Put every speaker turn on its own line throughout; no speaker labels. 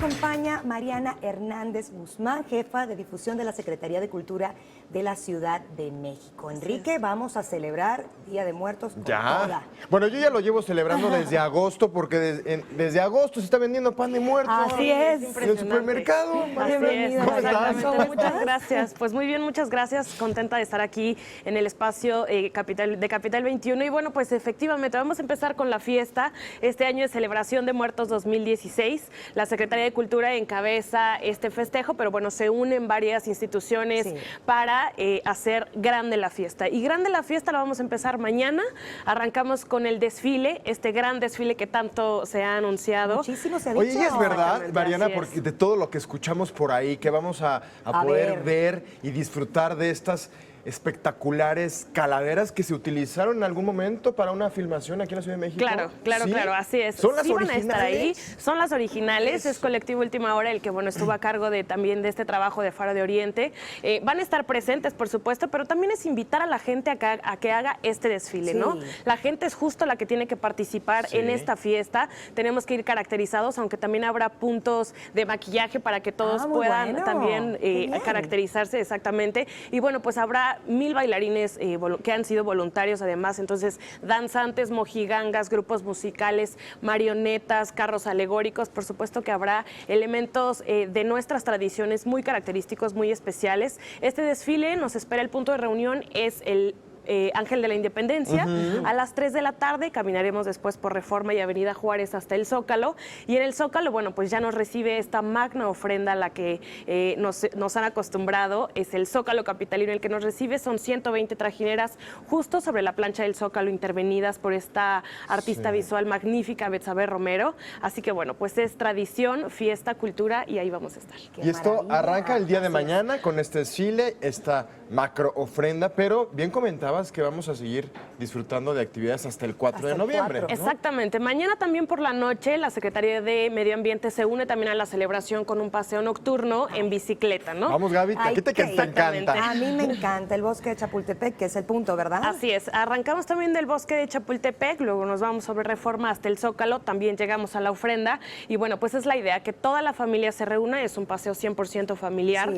acompaña Mariana Hernández Guzmán, jefa de difusión de la Secretaría de Cultura de la Ciudad de México. Enrique, vamos a celebrar Día de Muertos con toda.
Bueno, yo ya lo llevo celebrando desde agosto, porque desde agosto se está vendiendo pan de muerto.
Así es.
En el supermercado.
Bienvenida,
¿Cómo estás?
exactamente.
Muchas gracias. Pues muy bien, muchas gracias. Contenta de estar aquí en el espacio de Capital 21. Y bueno, pues efectivamente vamos a empezar con la fiesta. Este año de celebración de muertos 2016. La Secretaría de Cultura encabeza este festejo, pero bueno, se unen varias instituciones para hacer grande la fiesta. Y grande la fiesta la vamos a empezar mañana. Arrancamos con el desfile, este gran desfile que tanto se ha anunciado.
Muchísimo se ha dicho.
Oye, ¿y es verdad, Mariana,
Así es.
porque de todo lo que escuchamos por ahí, que vamos a poder ver y disfrutar de estas espectaculares calaveras que se utilizaron en algún momento para una filmación aquí en la Ciudad de México?
Claro,
¿Sí?
así es.
¿Son las
Sí
originales?
van a estar ahí, son las originales, es Colectivo Última Hora el que bueno estuvo a cargo también de este trabajo de Faro de Oriente. Van a estar presentes, por supuesto, pero también es invitar a la gente a que haga este desfile, ¿no? La gente es justo la que tiene que participar en esta fiesta. Tenemos que ir caracterizados, aunque también habrá puntos de maquillaje para que todos puedan también caracterizarse exactamente. Y bueno, pues habrá 1000 bailarines que han sido voluntarios además, entonces danzantes, mojigangas, grupos musicales, marionetas, carros alegóricos, por supuesto que habrá elementos de nuestras tradiciones muy característicos, muy especiales. Este desfile nos espera, el punto de reunión es el Ángel de la Independencia. A las 3 de la tarde caminaremos después por Reforma y Avenida Juárez hasta el Zócalo. Y en el Zócalo, bueno, pues ya nos recibe esta magna ofrenda a la que nos han acostumbrado. Es el Zócalo capitalino el que nos recibe. Son 120 trajineras justo sobre la plancha del Zócalo, intervenidas por esta artista visual magnífica, Betsabe Romero. Así que bueno, pues es tradición, fiesta, cultura y ahí vamos a estar.
Y esto arranca el día de mañana con este desfile, esta macro ofrenda, pero bien comentabas que vamos a seguir disfrutando de actividades hasta el 4 de noviembre. ¿No?
Exactamente. Mañana también por la noche la Secretaría de Medio Ambiente se une también a la celebración con un paseo nocturno en bicicleta, ¿no?
Vamos, Gaby, aquí te encanta.
A mí me encanta el bosque de Chapultepec, que es el punto, ¿verdad?
Así es. Arrancamos también del bosque de Chapultepec, luego nos vamos sobre Reforma hasta el Zócalo, también llegamos a la ofrenda y bueno, pues es la idea, que toda la familia se reúna, es un paseo 100% familiar.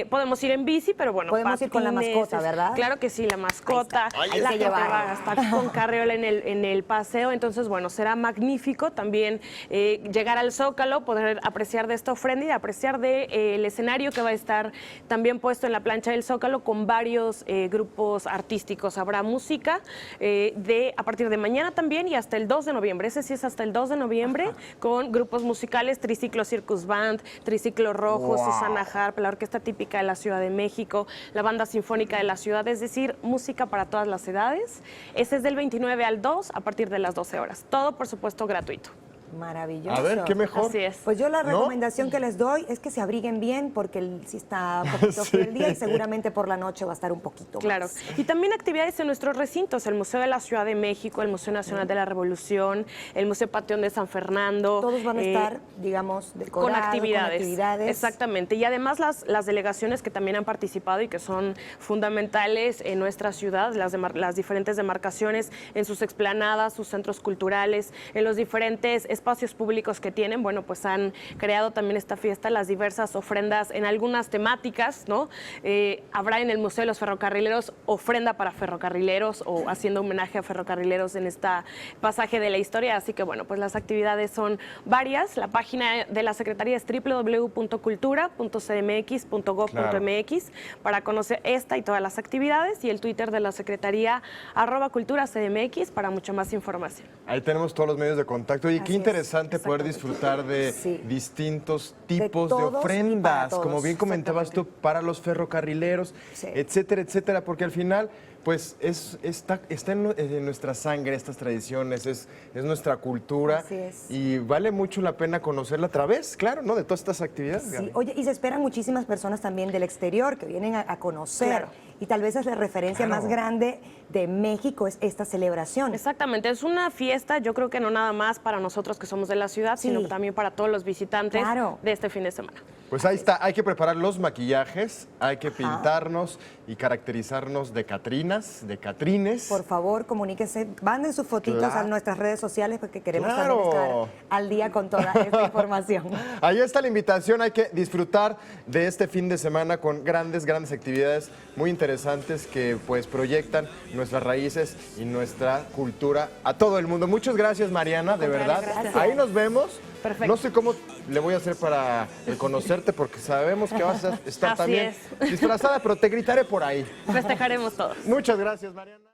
Podemos ir en bici, pero bueno,
podemos ir con la mascota, ¿verdad?
Claro que sí, la mascota. La gente va a estar con carriola en el paseo, entonces bueno, será magnífico también llegar al Zócalo, poder apreciar de esta ofrenda y apreciar del escenario que va a estar también puesto en la plancha del Zócalo con varios grupos artísticos. Habrá música a partir de mañana también y hasta el 2 de noviembre. Ese sí es hasta el 2 de noviembre con grupos musicales, Triciclo Circus Band, Triciclo Rojo, Susana Harp, la Orquesta Típica de la Ciudad de México, la Banda Sinfónica de la Ciudad, es decir, música para todas las edades. Ese es del 29 al 2 a partir de las 12 horas. Todo, por supuesto, gratuito.
Maravilloso.
A ver, ¿qué mejor?
Así es.
Pues yo la recomendación que les doy es que se abriguen bien porque sí está un poquito frío el día y seguramente por la noche va a estar un poquito
Claro.
más.
Y también actividades en nuestros recintos, el Museo de la Ciudad de México, el Museo Nacional de la Revolución, el Museo Panteón de San Fernando.
Todos van a estar, digamos, decorados,
con actividades.
Con
Exactamente. Y además las delegaciones que también han participado y que son fundamentales en nuestra ciudad, las diferentes demarcaciones, en sus explanadas, sus centros culturales, en los diferentes espacios públicos que tienen, bueno, pues han creado también esta fiesta, las diversas ofrendas en algunas temáticas, ¿no? Habrá en el Museo de los Ferrocarrileros ofrenda para ferrocarrileros o haciendo homenaje a ferrocarrileros en esta pasaje de la historia, así que bueno, pues las actividades son varias. La página de la Secretaría es www.cultura.cdmx.gov.mx para conocer esta y todas las actividades y el Twitter de la Secretaría @culturacdmx para mucha más información.
Ahí tenemos todos los medios de contacto. Oye, qué interesante poder disfrutar de distintos tipos de ofrendas, como bien comentabas tú, para los ferrocarrileros, etcétera, etcétera, porque al final pues está en nuestra sangre estas tradiciones, es nuestra cultura.
Así es.
Y vale mucho la pena conocerla a través, claro, ¿no? De todas estas actividades.
Sí, oye, y se esperan muchísimas personas también del exterior que vienen a conocer.
Claro.
Y tal vez es la referencia más grande de México es esta celebración.
Exactamente, es una fiesta, yo creo que no nada más para nosotros que somos de la ciudad, sino que también para todos los visitantes de este fin de semana.
Pues ahí está, hay que preparar los maquillajes, hay que pintarnos y caracterizarnos de catrinas, de catrines.
Por favor, comuníquense, manden sus fotitos a nuestras redes sociales porque queremos también estar al día con toda esta información.
Ahí está la invitación, hay que disfrutar de este fin de semana con grandes actividades muy interesantes que pues proyectan nuestras raíces y nuestra cultura a todo el mundo. Muchas gracias, Mariana, de verdad.
Gracias.
Ahí nos vemos.
Perfecto.
No sé cómo le voy a hacer para conocerte porque sabemos que vas a estar
Así
también disfrazada, pero te gritaré por ahí.
Festejaremos todos.
Muchas gracias, Mariana.